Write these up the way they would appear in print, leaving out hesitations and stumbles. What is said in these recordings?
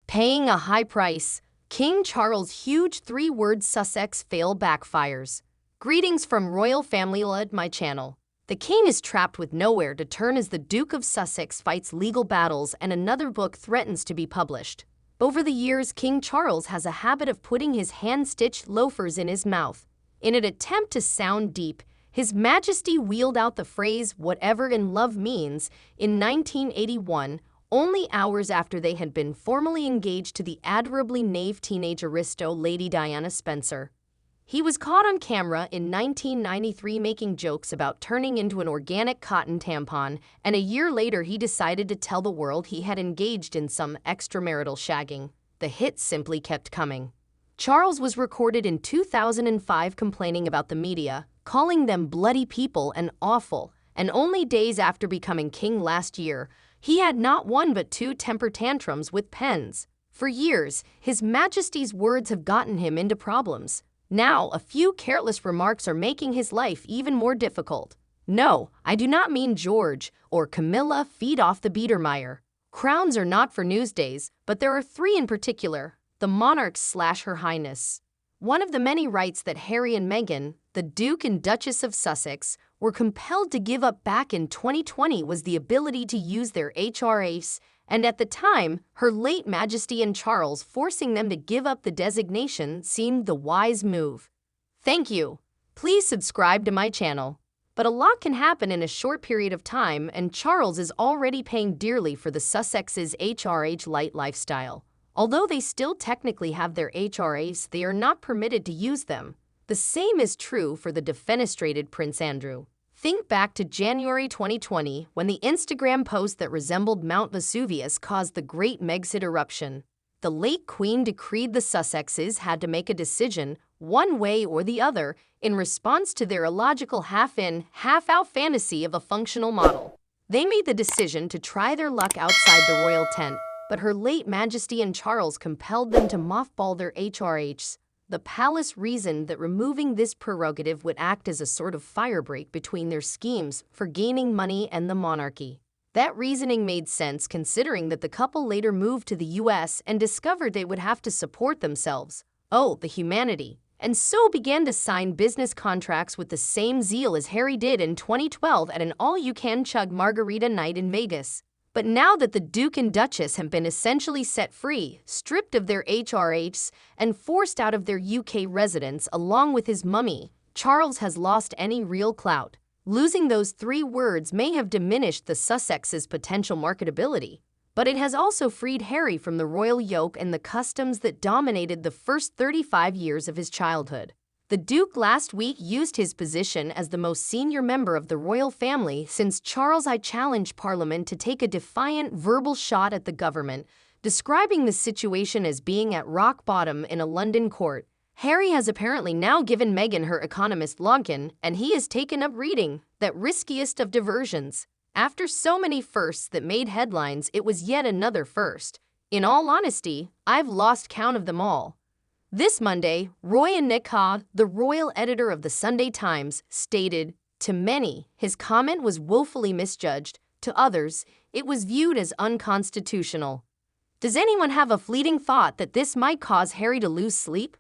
Paying a high price. King Charles' huge three-word Sussex fail backfires. Greetings from Royal Family Led my channel. The king is trapped with nowhere to turn as the Duke of Sussex fights legal battles and another book threatens to be published. Over the years, King Charles has a habit of putting his hand-stitched loafers in his mouth. In an attempt to sound deep, His Majesty wheeled out the phrase, "whatever in love means," in 1981, only hours after they had been formally engaged to the adorably naive teenage aristo Lady Diana Spencer. He was caught on camera in 1993 making jokes about turning into an organic cotton tampon, and a year later he decided to tell the world he had engaged in some extramarital shagging. The hits simply kept coming. Charles was recorded in 2005 complaining about the media, calling them bloody people and awful, and only days after becoming king last year, he had not one but two temper tantrums with pens. For years, His Majesty's words have gotten him into problems. Now, a few careless remarks are making his life even more difficult. No, I do not mean George or Camilla feed off the Biedermeier. Crowns are not for newsdays, but there are three in particular: the monarch/Her Highness. One of the many rights that Harry and Meghan, the Duke and Duchess of Sussex, were compelled to give up back in 2020 was the ability to use their HRAs, and at the time, Her late Majesty and Charles forcing them to give up the designation seemed the wise move. Thank you. Please subscribe to my channel. But a lot can happen in a short period of time, and Charles is already paying dearly for the Sussexes' HRH light lifestyle. Although they still technically have their HRAs, they are not permitted to use them. The same is true for the defenestrated Prince Andrew. Think back to January 2020, when the Instagram post that resembled Mount Vesuvius caused the Great Megxit eruption. The late Queen decreed the Sussexes had to make a decision, one way or the other, in response to their illogical half-in, half-out fantasy of a functional model. They made the decision to try their luck outside the royal tent, but Her late Majesty and Charles compelled them to mothball their HRHs. The palace reasoned that removing this prerogative would act as a sort of firebreak between their schemes for gaining money and the monarchy. That reasoning made sense considering that the couple later moved to the US and discovered they would have to support themselves. Oh, the humanity. And so began to sign business contracts with the same zeal as Harry did in 2012 at an all-you-can-chug margarita night in Vegas. But now that the Duke and Duchess have been essentially set free, stripped of their HRHs, and forced out of their UK residence along with his mummy, Charles has lost any real clout. Losing those three words may have diminished the Sussexes' potential marketability, but it has also freed Harry from the royal yoke and the customs that dominated the first 35 years of his childhood. The Duke last week used his position as the most senior member of the royal family since Charles I challenged Parliament to take a defiant verbal shot at the government, describing the situation as being at rock bottom in a London court. Harry has apparently now given Meghan her Economist login, and he has taken up reading, that riskiest of diversions. After so many firsts that made headlines, it was yet another first. In all honesty, I've lost count of them all. This Monday, Roy Anika, the royal editor of the Sunday Times, stated, "To many, his comment was woefully misjudged. To others, it was viewed as unconstitutional." Does anyone have a fleeting thought that this might cause Harry to lose sleep?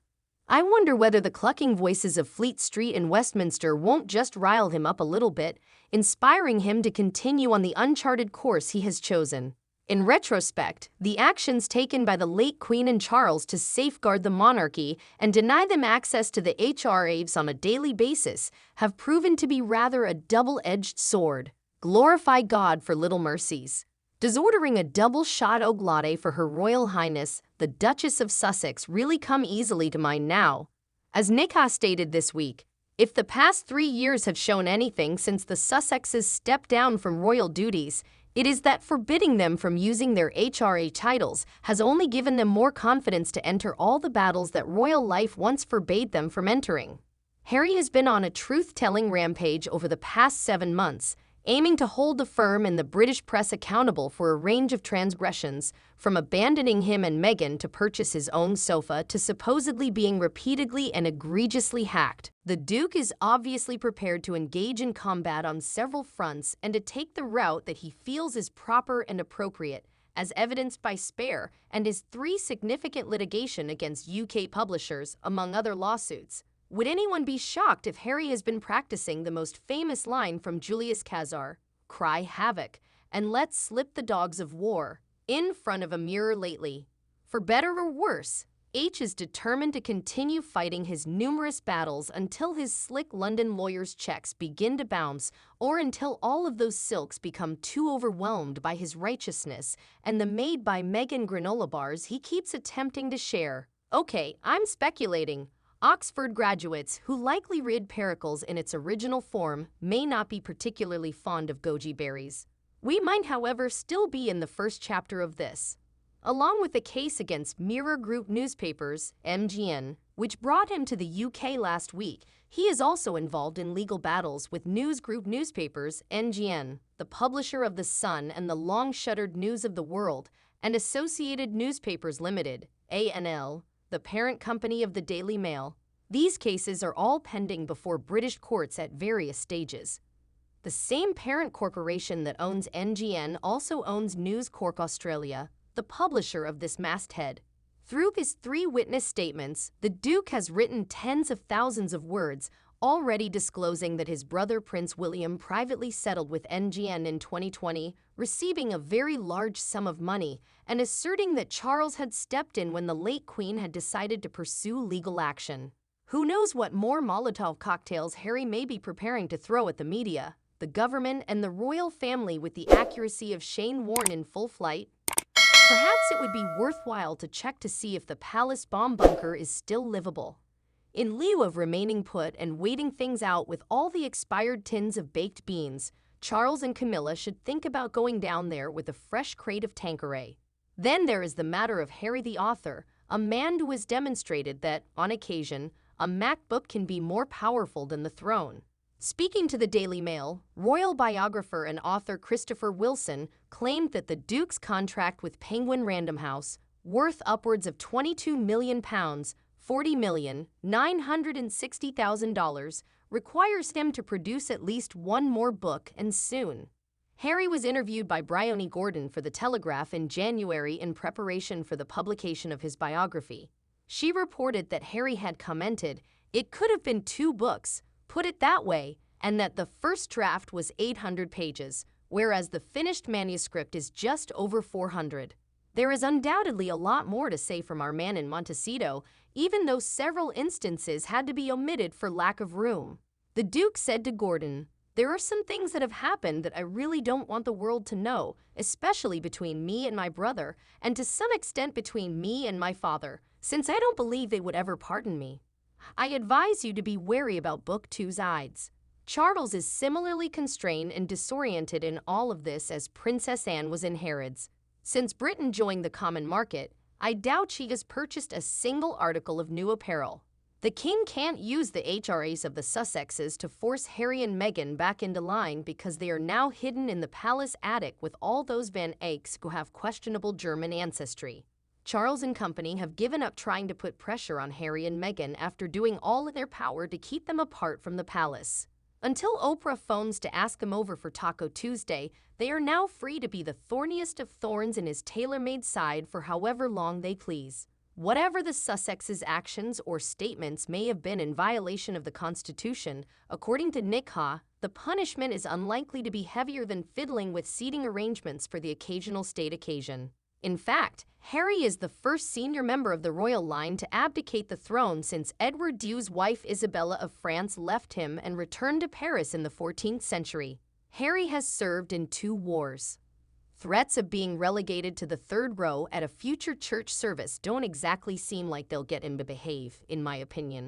I wonder whether the clucking voices of Fleet Street in Westminster won't just rile him up a little bit, inspiring him to continue on the uncharted course he has chosen. In retrospect, the actions taken by the late Queen and Charles to safeguard the monarchy and deny them access to the HRAs on a daily basis have proven to be rather a double-edged sword. Glorify God for little mercies. Does ordering a double-shot oak latte for Her Royal Highness, the Duchess of Sussex, really come easily to mind now? As Nika stated this week, if the past 3 years have shown anything since the Sussexes stepped down from royal duties, it is that forbidding them from using their HRA titles has only given them more confidence to enter all the battles that royal life once forbade them from entering. Harry has been on a truth-telling rampage over the past 7 months, aiming to hold the firm and the British press accountable for a range of transgressions, from abandoning him and Meghan to purchase his own sofa to supposedly being repeatedly and egregiously hacked. The Duke is obviously prepared to engage in combat on several fronts and to take the route that he feels is proper and appropriate, as evidenced by Spare and his 3 significant litigation against UK publishers, among other lawsuits. Would anyone be shocked if Harry has been practicing the most famous line from Julius Caesar, "Cry havoc, and let slip the dogs of war," in front of a mirror lately? For better or worse, H is determined to continue fighting his numerous battles until his slick London lawyers' checks begin to bounce, or until all of those silks become too overwhelmed by his righteousness and the made by Meghan granola bars he keeps attempting to share. Okay, I'm speculating. Oxford graduates who likely read Pericles in its original form may not be particularly fond of goji berries. We might, however, still be in the first chapter of this. Along with the case against Mirror Group Newspapers, MGN, which brought him to the UK last week, he is also involved in legal battles with News Group Newspapers, NGN, the publisher of The Sun and the long-shuttered News of the World, and Associated Newspapers Limited, ANL, the parent company of the Daily Mail. These cases are all pending before British courts at various stages. The same parent corporation that owns NGN also owns News Corp Australia, the publisher of this masthead. Through his 3 witness statements, the Duke has written tens of thousands of words, already disclosing that his brother Prince William privately settled with NGN in 2020, receiving a very large sum of money, and asserting that Charles had stepped in when the late Queen had decided to pursue legal action. Who knows what more Molotov cocktails Harry may be preparing to throw at the media, the government, and the royal family with the accuracy of Shane Warne in full flight? Perhaps it would be worthwhile to check to see if the palace bomb bunker is still livable. In lieu of remaining put and waiting things out with all the expired tins of baked beans, Charles and Camilla should think about going down there with a fresh crate of Tanqueray. Then there is the matter of Harry the author, a man who has demonstrated that, on occasion, a MacBook can be more powerful than the throne. Speaking to the Daily Mail, royal biographer and author Christopher Wilson claimed that the Duke's contract with Penguin Random House, worth upwards of £22 million, $40,960,000, requires him to produce at least one more book, and soon. Harry was interviewed by Bryony Gordon for The Telegraph in January in preparation for the publication of his biography. She reported that Harry had commented, "It could have been 2 books, put it that way," and that the first draft was 800 pages, whereas the finished manuscript is just over 400. There is undoubtedly a lot more to say from our man in Montecito, even though several instances had to be omitted for lack of room. The Duke said to Gordon, "There are some things that have happened that I really don't want the world to know, especially between me and my brother, and to some extent between me and my father, since I don't believe they would ever pardon me. I advise you to be wary about Book 2's Ides." Charles is similarly constrained and disoriented in all of this as Princess Anne was in Harrods. Since Britain joined the common market, I doubt she has purchased a single article of new apparel. The king can't use the HRAs of the Sussexes to force Harry and Meghan back into line because they are now hidden in the palace attic with all those Van Eycks who have questionable German ancestry. Charles and company have given up trying to put pressure on Harry and Meghan after doing all in their power to keep them apart from the palace. Until Oprah phones to ask them over for Taco Tuesday, they are now free to be the thorniest of thorns in his tailor-made side for however long they please. Whatever the Sussexes' actions or statements may have been in violation of the Constitution, according to Nick Ha, the punishment is unlikely to be heavier than fiddling with seating arrangements for the occasional state occasion. In fact, Harry is the first senior member of the royal line to abdicate the throne since Edward II's wife Isabella of France left him and returned to Paris in the 14th century. Harry has served in 2 wars. Threats of being relegated to the 3rd row at a future church service don't exactly seem like they'll get him to behave, in my opinion.